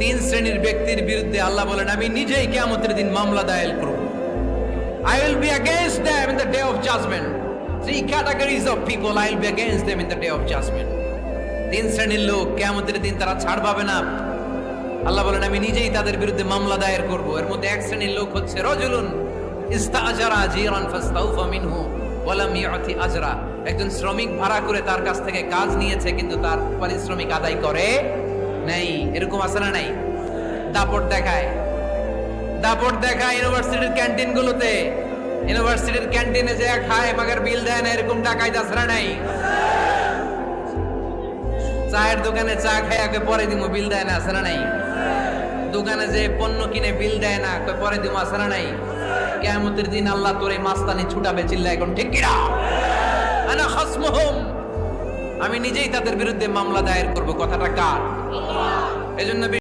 তিন শ্রেণীর ব্যক্তির বিরুদ্ধে আল্লাহ বলেন আমি নিজেই কিয়ামতের দিন মামলা দায়ের করব। I will be against them in the day of judgment. Three categories of people I will be against them in the day of judgment. তিন শ্রেণীর লোক কিয়ামতের দিন তারা ছাড় পাবে না। আল্লাহ বলেন আমি নিজেই তাদের বিরুদ্ধে মামলা দায়ের করব। এর মধ্যে এক শ্রেণীর লোক হচ্ছে রাজুলুন ইস্তাআজারা জিরান ফাস্তাউফা মিনহু ওয়া লাম ইউতি আজরা। একজন শ্রমিক ভাড়া করে তার কাছ থেকে কাজ নিয়েছে কিন্তু তার পারিশ্রমিক আদায় করে নাই। এরকম আছে না নাই? দাপট দেখায় ইউনিভার্সিটির ক্যান্টিন গুলোতে, ইউনিভার্সিটির ক্যান্টিনে যে খায় মাগার বিল দেয় না, এরকম ডাকাইত আছে না নাই? চায়ের দোকানে চা খায় আগে পরে দিমু বিল দেয় না, আছে না নাই? দোকানে যে পণ্য কিনে বিল দেয় না পরে দিমু, আছে না নাই? কিয়ামতের দিন আল্লাহ তোরে মাস্তানি ছুটাবে, চিল্লা এখন ঠিক কিনা? আনা খাসমুহুম, আমি নিজেই তাদের বিরুদ্ধে মামলা দায়ের করব। কথাটা কার? এজন্য